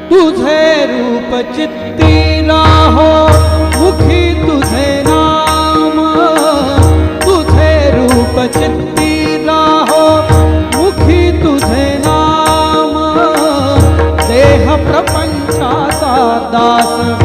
तुझे रूप चित्ती राहो मुखी तुझे नाम, तुझे रूप चित्ती राहो मुखी तुझे नाम, देह प्रपंचाचा दास